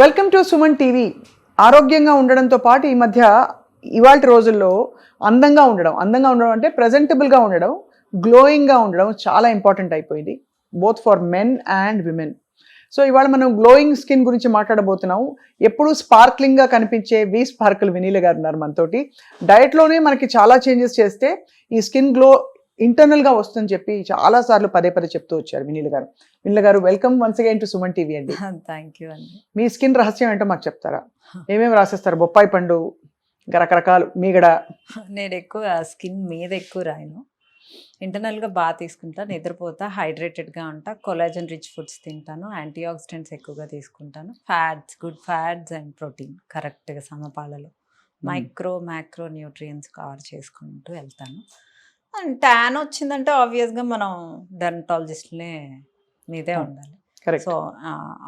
Welcome to Suman TV. ఆరోగ్యంగా ఉండడంతో పాటు ఈ మధ్య ఇవాల్టి రోజుల్లో అందంగా ఉండడం అంటే ప్రజెంటబుల్గా ఉండడం, గ్లోయింగ్గా ఉండడం చాలా ఇంపార్టెంట్ అయిపోయింది, both for men and women. So ఇవాళ మనం గ్లోయింగ్ స్కిన్ గురించి మాట్లాడబోతున్నాం. ఎప్పుడు స్పార్క్లింగ్గా కనిపించే వి స్పార్కిల్ వినీల గారు ఉన్నారు మనతోటి. డయట్లోనే మనకి చాలా చేంజెస్ చేస్తే ఈ స్కిన్ గ్లో ఇంటర్నల్గా వస్తుందని చెప్పి చాలాసార్లు పదే చెప్తూ వచ్చారు వినీల గారు. వినీల గారు, welcome once again to Suman TV అండి. థ్యాంక్ యూ అండి. మీ స్కిన్ రహస్యం ఏంటో మాకు చెప్తారా? ఏమేమి రాసేస్తారు? బొప్పాయి పండు, ఇంకా రకరకాలు, మీగడ. నేను ఎక్కువ స్కిన్ మీద ఎక్కువ రాయను. ఇంటర్నల్గా బాగా తీసుకుంటాను, నిద్రపోతా, హైడ్రేటెడ్గా ఉంటా, కొలాజన్ రిచ్ ఫుడ్స్ తింటాను, యాంటీ ఆక్సిడెంట్స్ ఎక్కువగా తీసుకుంటాను, fats, good fats and protein కరెక్ట్గా సమపాలలో, మ్యాక్రో న్యూట్రియన్స్ కవర్ చేసుకుంటూ వెళ్తాను. అండ్ ట్యాన్ వచ్చిందంటే ఆబ్వియస్గా మనం డెర్మటాలజిస్ట్లే మీదే ఉండాలి. సో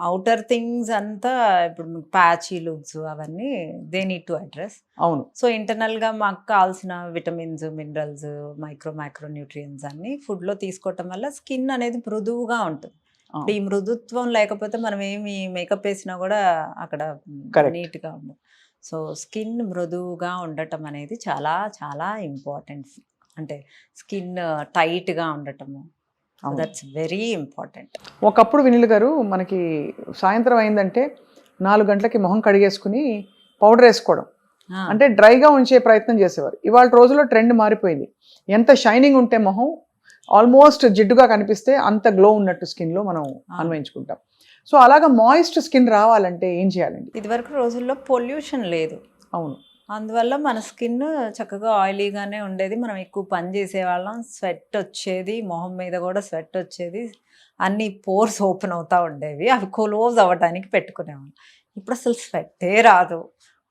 అవుటర్ థింగ్స్ అంతా ఇప్పుడు ప్యాచీ లుక్స్ అవన్నీ దే నీడ్ టు అడ్రస్. అవును. సో ఇంటర్నల్గా మాకు కావాల్సిన విటమిన్స్, మినరల్స్, మైక్రో న్యూట్రియన్స్ అన్ని ఫుడ్లో తీసుకోవటం వల్ల స్కిన్ అనేది మృదువుగా ఉంటుంది. ఇప్పుడు ఈ మృదుత్వం లేకపోతే మనం ఏమి మేకప్ వేసినా కూడా అక్కడ నీట్గా ఉండదు. సో స్కిన్ మృదువుగా ఉండటం అనేది చాలా చాలా ఇంపార్టెంట్. అంటే స్కిన్ టైట్గా ఉండటము, దట్స్ వెరీ ఇంపార్టెంట్. ఒకప్పుడు వినీల్ గారు మనకి సాయంత్రం అయిందంటే 4 గంటలకి మొహం కడిగేసుకుని పౌడర్ వేసుకోవడం, అంటే డ్రైగా ఉంచే ప్రయత్నం చేసేవారు. ఇవాళ రోజుల్లో ట్రెండ్ మారిపోయింది. ఎంత షైనింగ్ ఉంటే మొహం ఆల్మోస్ట్ జిడ్డుగా కనిపిస్తే అంత గ్లో ఉన్నట్టు స్కిన్లో మనం అన్వయించుకుంటాం. సో అలాగా మాయిస్ట్ స్కిన్ రావాలంటే ఏం చేయాలండి? ఇదివరకు రోజుల్లో పొల్యూషన్ లేదు. అవును. అందువల్ల మన స్కిన్ చక్కగా ఆయిలీగానే ఉండేది. మనం ఎక్కువ పని చేసేవాళ్ళం, స్వెట్ వచ్చేది, మొహం మీద కూడా స్వెట్ వచ్చేది, అన్ని పోర్స్ ఓపెన్ అవుతూ ఉండేవి, అవి క్లోజ్ అవ్వడానికి పెట్టుకునేవాళ్ళం. ఇప్పుడు అసలు స్వెట్టే రాదు,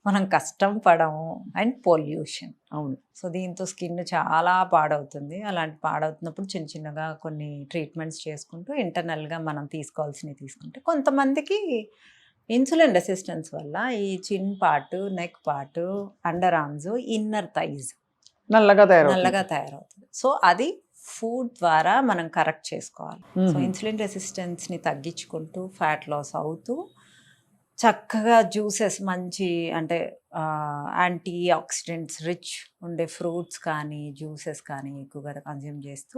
మనం కష్టం పడము, అండ్ పొల్యూషన్. అవును. సో దీంతో స్కిన్ చాలా పాడవుతుంది. అలాంటి పాడవుతున్నప్పుడు చిన్నగా కొన్ని ట్రీట్మెంట్స్ చేసుకుంటూ ఇంటర్నల్గా మనం తీసుకోవాల్సినవి తీసుకుంటే, కొంతమందికి ఇన్సులిన్ రెసిస్టెన్స్ వల్ల ఈ చిన్ part, neck part, under arms, inner thighs నల్లగా తయారవుతుంది. సో అది ఫుడ్ ద్వారా మనం కరెక్ట్ చేసుకోవాలి. సో ఇన్సులిన్ రెసిస్టెన్స్ని తగ్గించుకుంటూ ఫ్యాట్ లాస్ అవుతూ చక్కగా జ్యూసెస్, మంచి అంటే యాంటీ ఆక్సిడెంట్స్ రిచ్ ఉండే ఫ్రూట్స్ కానీ జ్యూసెస్ కానీ ఎక్కువగా కన్జ్యూమ్ చేస్తూ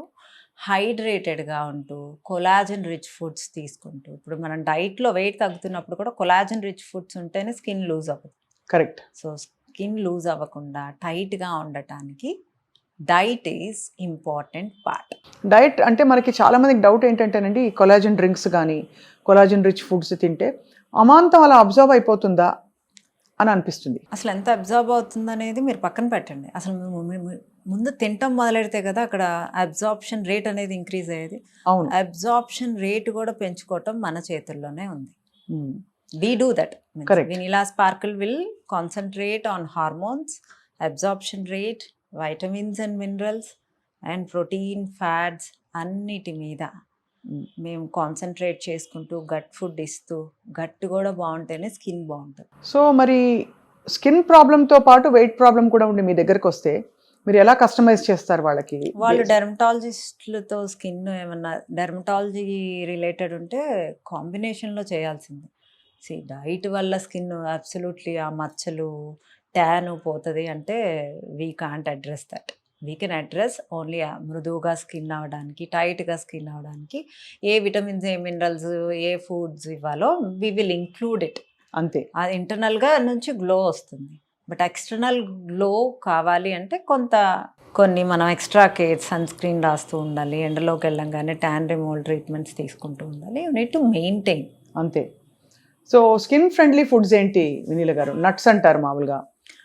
హైడ్రేటెడ్గా ఉంటూ కొలాజన్ రిచ్ ఫుడ్స్ తీసుకుంటూ, ఇప్పుడు మనం డైట్లో వెయిట్ తగ్గుతున్నప్పుడు కూడా కొలాజన్ రిచ్ ఫుడ్స్ ఉంటేనే స్కిన్ లూజ్ అవ్వదు. కరెక్ట్. సో స్కిన్ లూజ్ అవ్వకుండా టైట్గా ఉండటానికి diet is important part. Diet అంటే మనకి చాలామందికి డౌట్ ఏంటంటేనండి, కొలాజన్ డ్రింక్స్ కానీ కొలాజన్ రిచ్ ఫుడ్స్ తింటే అమాంతం అలా అబ్జర్వ్ అయిపోతుందా అని అనిపిస్తుంది. అసలు ఎంత అబ్జర్వ్ అవుతుంది అనేది మీరు పక్కన పెట్టండి. అసలు ముందు తింటాం మొదలెడితే కదా అక్కడ అబ్జార్ప్షన్ రేట్ అనేది ఇంక్రీజ్ అయ్యేది. అవును. అబ్జార్ప్షన్ రేట్ కూడా పెంచుకోవటం మన చేతుల్లోనే ఉంది. We do that. Correct. Vanilla Sparkle will concentrate on hormones, absorption rate, vitamins and minerals, and protein, fats అన్నిటి మీద మేము కాన్సన్ట్రేట్ చేసుకుంటూ గట్ ఫుడ్ ఇస్తూ, గట్ కూడా బాగుంటేనే స్కిన్ బాగుంటుంది. సో మరి స్కిన్ ప్రాబ్లంతో పాటు వెయిట్ ప్రాబ్లం కూడా ఉండి మీ దగ్గరకు వస్తే మీరు ఎలా కస్టమైజ్ చేస్తారు వాళ్ళకి? వాళ్ళు డెర్మటాలజిస్టులతో స్కిన్ ఏమన్నా డెర్మటాలజీ రిలేటెడ్ ఉంటే కాంబినేషన్లో చేయాల్సింది. డైట్ వల్ల స్కిన్ అబ్సల్యూట్లీ ఆ మచ్చలు, ట్యాన్ పోతుంది అంటే we can't address that. We can address only మృదువుగా స్కిన్ అవ్వడానికి, టైట్గా స్కిన్ అవ్వడానికి ఏ విటమిన్స్, ఏ మినరల్స్, ఏ ఫుడ్స్ ఇవ్వాలో వీ విల్ ఇంక్లూడ్ ఇట్. అంతే. అది ఇంటర్నల్గా నుంచి గ్లో వస్తుంది. బట్ ఎక్స్టర్నల్ గ్లో కావాలి అంటే కొన్ని మనం ఎక్స్ట్రా కేర్, సన్ స్క్రీన్ రాస్తూ ఉండాలి, ఎండలోకి వెళ్ళంగానే ట్యాన్ రిమూవల్ ట్రీట్మెంట్స్ తీసుకుంటూ ఉండాలి. You need to maintain. అంతే. సో స్కిన్ ఫ్రెండ్లీ ఫుడ్స్ ఏంటి వినీల గారు? నట్స్ అంటారు మామూలుగా,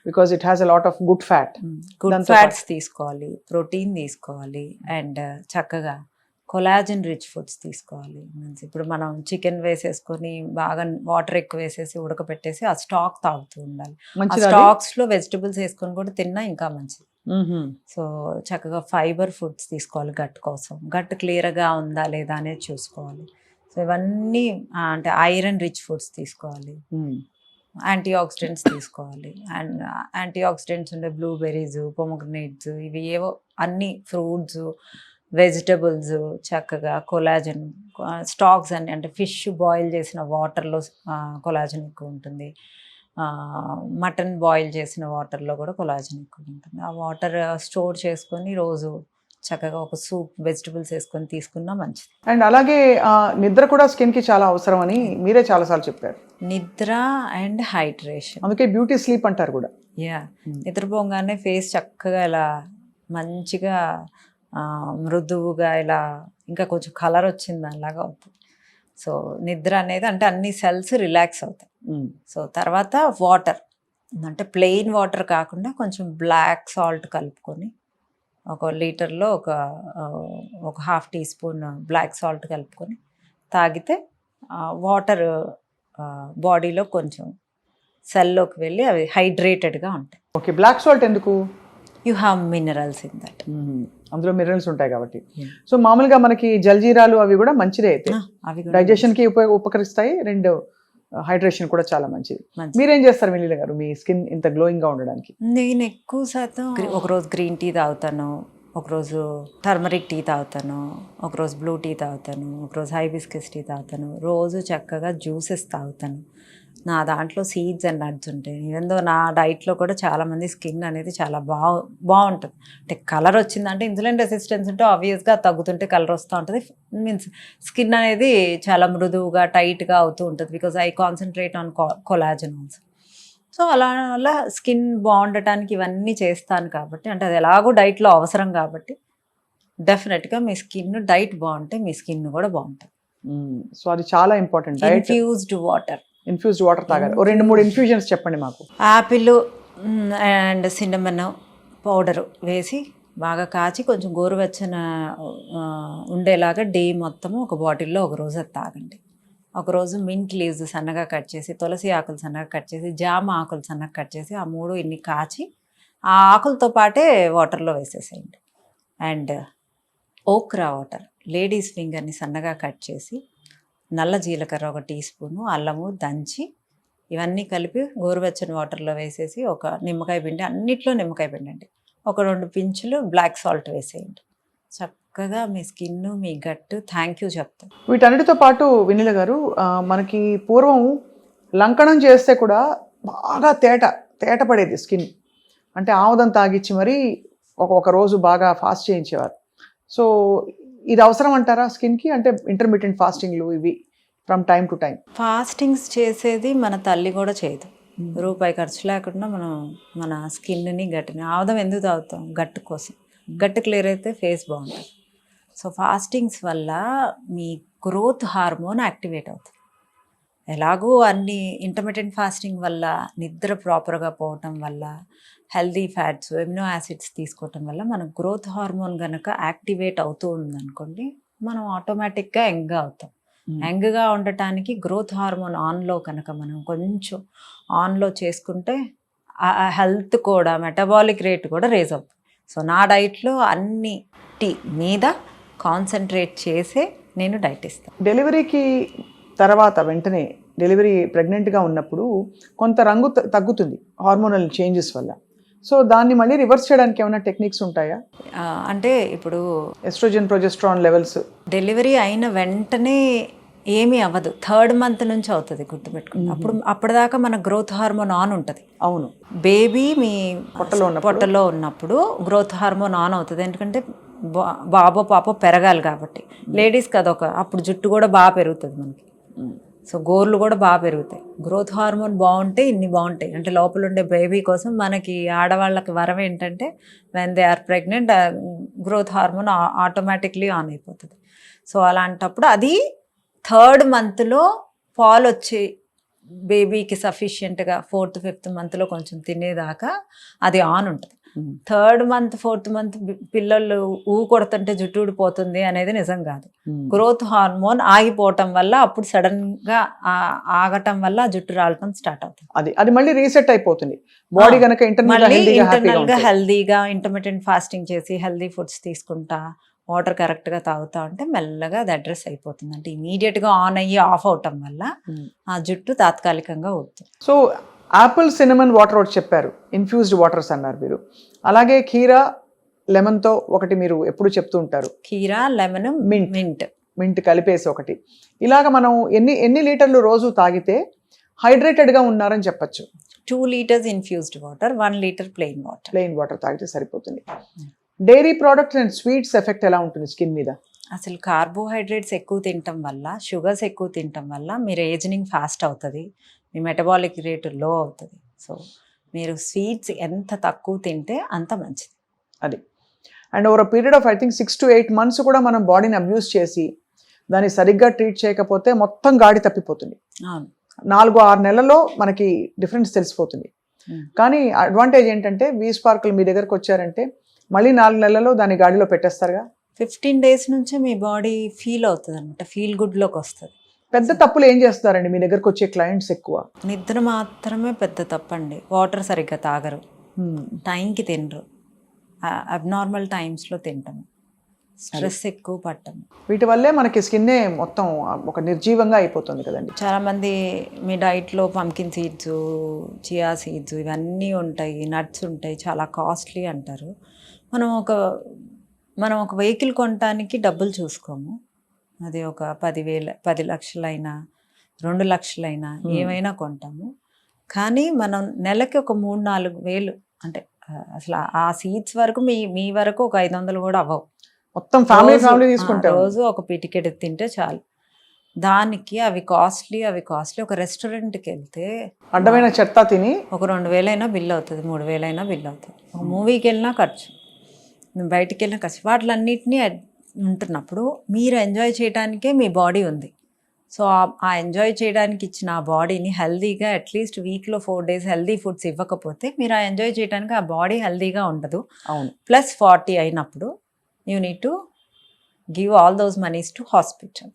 because it has a lot of good fat. Good fats తీసుకోవాలి, ప్రోటీన్ తీసుకోవాలి, అండ్ చక్కగా కొలాజన్ రిచ్ ఫుడ్స్ తీసుకోవాలి. ఇప్పుడు మనం చికెన్ వేసేసుకొని బాగా వాటర్ ఎక్కువ వేసేసి ఉడకపెట్టేసి ఆ స్టాక్ తాగుతూ ఉండాలి. ఆ స్టాక్స్లో వెజిటబుల్స్ వేసుకొని కూడా తిన్నా ఇంకా మంచిది. సో చక్కగా ఫైబర్ ఫుడ్స్ తీసుకోవాలి గట్ కోసం. గట్ క్లియర్గా ఉందా లేదా అనేది చూసుకోవాలి. సో ఇవన్నీ అంటే ఐరన్ రిచ్ ఫుడ్స్ తీసుకోవాలి, యాంటీ ఆక్సిడెంట్స్ తీసుకోవాలి. అండ్ యాంటీ ఆక్సిడెంట్స్ ఉండే బ్లూబెర్రీస్, పొమోగ్రనేట్స్, ఇవి ఏవో అన్ని ఫ్రూట్స్, వెజిటబుల్స్ చక్కగా కొలాజన్ స్టాక్స్ అని అంటే ఫిష్ బాయిల్ చేసిన వాటర్లో కొలాజన్ ఎక్కువ ఉంటుంది, మటన్ బాయిల్ చేసిన వాటర్లో కూడా కొలాజన్ ఎక్కువ ఉంటుంది. ఆ వాటర్ స్టోర్ చేసుకొని రోజు చక్కగా ఒక సూప్ వెజిటబుల్స్ వేసుకొని తీసుకున్నా మంచిది. అండ్ అలాగే నిద్ర కూడా స్కిన్కి చాలా అవసరం అని మీరే చాలాసార్లు చెప్పారు. నిద్ర అండ్ హైడ్రేషన్, అందుకే బ్యూటీ స్లీప్ అంటారు కూడా. యా, నిద్రపోగానే ఫేస్ చక్కగా ఇలా మంచిగా మృదువుగా ఇలా ఇంకా కొంచెం కలర్ వచ్చింది అలాగా అవుతుంది. సో నిద్ర అనేది అంటే అన్ని సెల్స్ రిలాక్స్ అవుతాయి. సో తర్వాత వాటర్ అంటే ప్లెయిన్ వాటర్ కాకుండా కొంచెం బ్లాక్ సాల్ట్ కలుపుకొని ఒక లీటర్లో ఒక half teaspoon black salt కలుపుకొని తాగితే వాటర్ బాడీలో కొంచెం సెల్లోకి వెళ్ళి అవి హైడ్రేటెడ్గా ఉంటాయి. ఓకే, బ్లాక్ సాల్ట్ ఎందుకు? You have minerals in that. అందులో మినరల్స్ ఉంటాయి కాబట్టి. సో మామూలుగా మనకి జల్జీరాలు అవి కూడా మంచిదే అయితే, అవి డైజెషన్కి ఉపకరిస్తాయి, రెండు హైడ్రేషన్ కూడా చాలా మంచిది. మీరేం చేస్తారు వెన్నెల గారు మీ స్కిన్ ఇంత గ్లోయింగ్గా ఉండడానికి? నేను ఎక్కువ శాతం ఒకరోజు గ్రీన్ టీ తాగుతాను, ఒకరోజు టర్మరిక్ టీ తాగుతాను, ఒకరోజు బ్లూ టీ తాగుతాను, ఒకరోజు హైబిస్కస్ టీ తాగుతాను, రోజు చక్కగా జ్యూసెస్ తాగుతాను. నా దాంట్లో సీడ్స్ అండ్ నట్స్ ఉంటాయి. ఈవెన్ దో నా డైట్లో కూడా చాలామంది స్కిన్ అనేది చాలా బాగుంటుంది. అంటే కలర్ వచ్చిందంటే ఇన్సులిన్ రెసిస్టెన్స్ ఉంటే ఆబ్వియస్గా తగ్గుతుంటే కలర్ వస్తూ ఉంటుంది. మీన్స్ స్కిన్ అనేది చాలా మృదువుగా టైట్గా అవుతూ ఉంటుంది. Because I concentrate on collagen also. So అలా స్కిన్ బాగుండటానికి ఇవన్నీ చేస్తాను కాబట్టి, అంటే అది ఎలాగో డైట్లో అవసరం కాబట్టి డెఫినెట్గా మీ స్కిన్ డైట్ బాగుంటే మీ స్కిన్ కూడా బాగుంటుంది. సో అది చాలా ఇంపార్టెంట్. ఇన్ఫ్యూజ్డ్ వాటర్ తాగాలి. 2-3 ఇన్ఫ్యూజన్స్ చెప్పండి మాకు. యాపిల్ అండ్ సిన్నమన్ పౌడర్ వేసి బాగా కాచి కొంచెం గోరువెచ్చన ఉండేలాగా డే మొత్తము ఒక బాటిల్లో ఒక రోజు అది తాగండి. ఒకరోజు మింట్ లీవ్స్ సన్నగా కట్ చేసి, తులసి ఆకులు సన్నగా కట్ చేసి, జామ ఆకులు సన్నగా కట్ చేసి, ఆ 3 ఇన్ని కాచి ఆ ఆకులతో పాటే వాటర్లో వేసేసేయండి. అండ్ ఓక్రా వాటర్, లేడీస్ ఫింగర్ని సన్నగా కట్ చేసి, నల్ల జీలకర్ర 1 టీ స్పూను, అల్లము దంచి ఇవన్నీ కలిపి గోరువెచ్చని వాటర్లో వేసేసి ఒక నిమ్మకాయ పిండి, అన్నిట్లో నిమ్మకాయ పిండి అండి, ఒక 2 పించులు బ్లాక్ సాల్ట్ వేసేయండి. చక్కగా మీ స్కిన్ మీ గట్టు థ్యాంక్ యూ చెప్తాం. వీటన్నిటితో పాటు వెన్నెల గారు మనకి పూర్వం లంకణం చేస్తే కూడా బాగా తేట పడేది స్కిన్. అంటే ఆముదం తాగిచ్చి మరీ ఒక రోజు బాగా ఫాస్ట్ చేయించేవారు. సో ఇది అవసరం అంటారా స్కిన్కి? అంటే ఇంటర్మీడియట్ ఫాస్టింగ్లు ఇవి from time to time. Fastings చేసేది మన తల్లి కూడా చేయదు. రూపాయి ఖర్చు లేకుండా మనం మన స్కిన్ని గట్టిని ఆముదం ఎందుకు తాగుతాం? గట్టు కోసం. గట్టు క్లియర్ అయితే ఫేస్ బాగుంటుంది. సో ఫాస్టింగ్స్ వల్ల మీ గ్రోత్ హార్మోన్ యాక్టివేట్ అవుతుంది. ఎలాగో అన్ని ఇంటర్మీడియట్ ఫాస్టింగ్ వల్ల నిద్ర ప్రాపర్గా పోవటం వల్ల, హెల్దీ ఫ్యాట్స్, ఎమినో యాసిడ్స్ తీసుకోవటం వల్ల మన గ్రోత్ హార్మోన్ కనుక యాక్టివేట్ అవుతూ ఉందనుకోండి, మనం ఆటోమేటిక్గా యంగ్గా అవుతాం. యంగ్గా ఉండటానికి గ్రోత్ హార్మోన్ ఆన్లో కనుక మనం కొంచెం ఆన్లో చేసుకుంటే ఆ హెల్త్ కూడా, మెటబాలిక్ రేట్ కూడా రేజ్ అవుతుంది. సో నా డైట్లో అన్నిటి మీద కాన్సన్ట్రేట్ చేసే నేను డైట్ ఇస్తాను. డెలివరీకి తర్వాత వెంటనే డెలివరీ ప్రెగ్నెంట్గా ఉన్నప్పుడు కొంత రంగు తగ్గుతుంది హార్మోనల్ చేంజెస్ వల్ల. సో దాన్ని మళ్ళీ రివర్స్ చేయడానికి ఏమైనా టెక్నిక్స్ ఉంటాయా? అంటే ఇప్పుడు ఎస్ట్రోజన్ ప్రొజెస్ట్రాన్ లెవెల్స్ డెలివరీ అయిన వెంటనే ఏమీ అవ్వదు. 3rd month నుంచి అవుతుంది, గుర్తుపెట్టుకోండి. అప్పటిదాకా మన గ్రోత్ హార్మోన్ ఆన్ ఉంటుంది. అవును, బేబీ మీ పొట్టలో ఉన్నప్పుడు గ్రోత్ హార్మోన్ ఆన్ అవుతుంది. ఎందుకంటే బాబో పాపో పెరగాలి కాబట్టి. లేడీస్కి అదొక, అప్పుడు జుట్టు కూడా బాగా పెరుగుతుంది మనకి. సో గోర్లు కూడా బాగా పెరుగుతాయి. గ్రోత్ హార్మోన్ బాగుంటే ఇన్ని బాగుంటాయి. అంటే లోపల ఉండే బేబీ కోసం మనకి ఆడవాళ్ళకి వరం ఏంటంటే when they are pregnant growth hormone automatically on అయిపోతుంది. సో అలాంటప్పుడు అది 3rd monthలో పాలు వచ్చి బేబీకి సఫిషియెంట్గా 4th 5th monthలో కొంచెం తినేదాకా అది ఆన్ ఉంటుంది. 3rd month 4th month పిల్లలు కొడుతుంటే జుట్టు ఊడిపోతుంది అనేది నిజం కాదు. గ్రోత్ హార్మోన్ ఆగిపోవటం వల్ల అప్పుడు సడన్గా ఆగటం వల్ల జుట్టు రాలటం స్టార్ట్ అవుతుంది. అది మళ్ళీ రీసెట్ అయిపోతుంది బాడీ కనుక ఇంటర్నల్గా హెల్దీగా ఇంటర్మీడియట్ ఫాస్టింగ్ చేసి హెల్దీ ఫుడ్స్ తీసుకుంటా వాటర్ కరెక్ట్గా తాగుతా ఉంటే మెల్లగా అది అడ్రస్ అయిపోతుంది. అంటే ఇమీడియట్గా ఆన్ అయ్యి ఆఫ్ అవటం వల్ల ఆ జుట్టు తాత్కాలికంగా ఊడుతుంది. సో యాపిల్ సినమన్ వాటర్ ఒకటి చెప్పారు, ఇన్ఫ్యూజ్డ్ వాటర్స్ అన్నారు మీరు. అలాగే కీరా లెమన్తో ఒకటి మీరు ఎప్పుడు చెప్తూ ఉంటారు, కీరా, లెమన్, Mint. మింట్. మింట్ కలిపేసి ఒకటి. ఇలాగ మనం ఎన్ని లీటర్లు రోజు తాగితే హైడ్రేటెడ్గా ఉన్నారని చెప్పచ్చు? 2 liters infused water, 1 liter plain water. Plain water తాగితే సరిపోతుంది. Dairy products and sweets effect ఎలా ఉంటుంది స్కిన్ మీద? అసలు కార్బోహైడ్రేట్స్ ఎక్కువ తినటం వల్ల, షుగర్స్ ఎక్కువ తినటం వల్ల మీరు ఏజింగ్ ఫాస్ట్ అవుతుంది, మీ మెటబాలిక్ రేట్ లో అవుతుంది. సో మీరు స్వీట్స్ ఎంత తక్కువ తింటే అంత మంచిది. అది. And over period of I think 6 to 8 months కూడా మనం బాడీని అబ్యూస్ చేసి దాన్ని సరిగ్గా ట్రీట్ చేయకపోతే మొత్తం గాడి తప్పిపోతుంది. అవును. 4-6 నెలల్లో మనకి డిఫరెన్స్ తెలిసిపోతుంది. కానీ అడ్వాంటేజ్ ఏంటంటే స్పార్కులు మీ దగ్గరకు వచ్చారంటే మళ్ళీ 4 నెలల్లో దాన్ని గాడిలో పెట్టేస్తారుగా. 15 days నుంచే మీ బాడీ ఫీల్ అవుతుంది అనమాట, ఫీల్ గుడ్లోకి వస్తుంది. పెద్ద తప్పులు ఏం చేస్తారండి మీ దగ్గరకు వచ్చే క్లయింట్స్ ఎక్కువ? నిద్ర మాత్రమే పెద్ద తప్పండి. వాటర్ సరిగ్గా తాగరు, టైంకి తినరు, అబ్నార్మల్ టైమ్స్లో తింటాము, స్ట్రెస్ ఎక్కువ పట్టము. వీటి వల్లే మనకి స్కిన్నే మొత్తం ఒక నిర్జీవంగా అయిపోతుంది కదండి. చాలామంది మీ డైట్లో పంకిన్ సీడ్స్, చియా సీడ్స్ ఇవన్నీ ఉంటాయి, నట్స్ ఉంటాయి, చాలా కాస్ట్లీ అంటారు. మనం ఒక వెహికల్ కొనడానికి డబ్బులు చూసుకోము. అది ఒక 10 లక్షలైనా 2 లక్షలైనా ఏమైనా కొంటాము. కానీ మనం నెలకి ఒక 3-4 వేలు, అంటే అసలు ఆ సీడ్స్ వరకు మీ వరకు ఒక 500 కూడా అవ్వవు. మొత్తం ఫ్యామిలీ తీసుకుంటారు. రోజు ఒక పిటికెట్ తింటే చాలు. దానికి అవి కాస్ట్లీ. ఒక రెస్టారెంట్కి వెళ్తే అడ్డమైన చెత్త తిని ఒక 2,000 అయినా బిల్ అవుతుంది, 3,000 అయినా బిల్ అవుతుంది. ఒక మూవీకి వెళ్ళినా ఖర్చు, బయటికి వెళ్ళినా ఖర్చు. వాటిలన్నిటినీ ఉంటున్నప్పుడు మీరు ఎంజాయ్ చేయడానికే మీ బాడీ ఉంది. సో ఆ ఎంజాయ్ చేయడానికి ఇచ్చిన ఆ బాడీని హెల్దీగా అట్లీస్ట్ వీక్లో 4 days హెల్దీ ఫుడ్స్ ఇవ్వకపోతే మీరు ఆ ఎంజాయ్ చేయడానికి ఆ బాడీ హెల్దీగా ఉండదు. అవును. ప్లస్ 40 అయినప్పుడు you need to give all those moneys to hospital.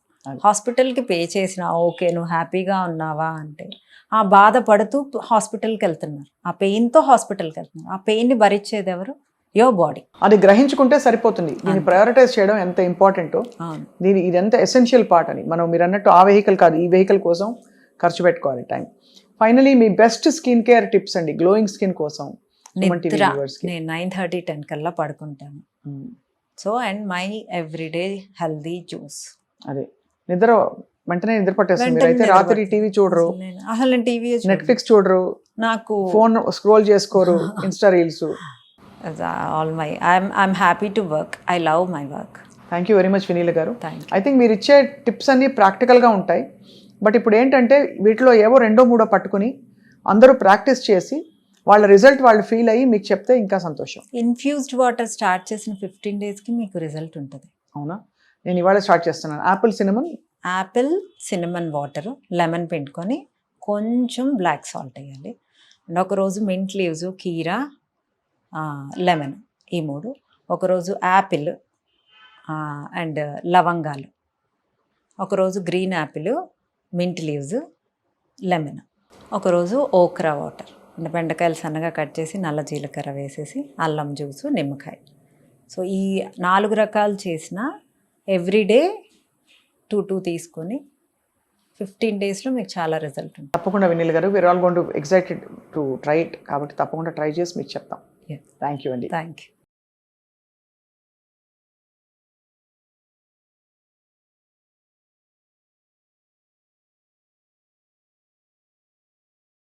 హాస్పిటల్కి పే చేసిన ఓకే నువ్వు హ్యాపీగా ఉన్నావా అంటే ఆ బాధపడుతూ హాస్పిటల్కి వెళ్తున్నారు, ఆ పెయిన్తో హాస్పిటల్కి వెళ్తున్నారు. ఆ పెయిన్ని భరించేది ఎవరు? Your body. అది గ్రహించుకుంటే సరిపోతుంది. దీన్ని ప్రయారిటైజ్ చేయడం ఎంత ఇంపార్టెంటో, ఇది ఎంత ఎసెన్షియల్ పార్ట్ అని. మీరు అన్నట్టు ఆ వెహికల్ కాదు, ఈ వెహికల్ కోసం ఖర్చు పెట్టుకోవాలి టైం. ఫైనలీ మీ బెస్ట్ స్కిన్ కేర్ టిప్స్ అండి గ్లోయింగ్ స్కిన్ కోసం. నేను 9:30, 10 కల్లా పడుకుంటాను. So and my everyday healthy juice. అదే నిద్ర వెంటనే నిద్ర పట్టేస్తుంది. మీరైతే రాత్రి టీవీ చూడరు, అసలు నేను టీవీ నెట్ఫ్లిక్స్ చూడరు, నాకు ఫోన్ స్క్రోల్ చేసుకోరు, Insta reels. All my I'm happy to work. I love my work. Thank you very much Vineela గారు. ఐ థింక్ మీరు ఇచ్చే టిప్స్ అన్నీ ప్రాక్టికల్గా ఉంటాయి. బట్ ఇప్పుడు ఏంటంటే వీటిలో ఏవో 2-3 పట్టుకుని అందరూ ప్రాక్టీస్ చేసి వాళ్ళ రిజల్ట్ వాళ్ళు ఫీల్ అయ్యి మీకు చెప్తే ఇంకా సంతోషం. ఇన్ఫ్యూజ్డ్ వాటర్ స్టార్ట్ చేసిన 15 daysకి మీకు రిజల్ట్ ఉంటుంది. అవునా? నేను ఇవాళ స్టార్ట్ చేస్తున్నాను. యాపిల్ సినమన్ వాటర్, లెమన్ పిండుకొని కొంచెం బ్లాక్ సాల్ట్ వేయాలి. అండ్ ఒకరోజు మింట్ లీవ్స్, కీరా, లెమన్, ఈ 3. ఒకరోజు యాపిల్ అండ్ లవంగాలు. ఒకరోజు green Apple, mint leaves, lemon. ఒకరోజు ఓక్రా వాటర్, అంటే బెండకాయలు సన్నగా కట్ చేసి నల్ల జీలకర్ర వేసేసి అల్లం జ్యూసు, నిమ్మకాయ. సో ఈ 4 రకాలు చేసిన ఎవ్రీడే 2 తీసుకొని 15 daysలో మీకు చాలా రిజల్ట్ ఉంటుంది. తప్పకుండా Vineel garu, we are all going to excited to try it. కాబట్టి తప్పకుండా ట్రై చేసి మీకు చెప్తాం. థ్యాంక్ యూ అండి. Thank you.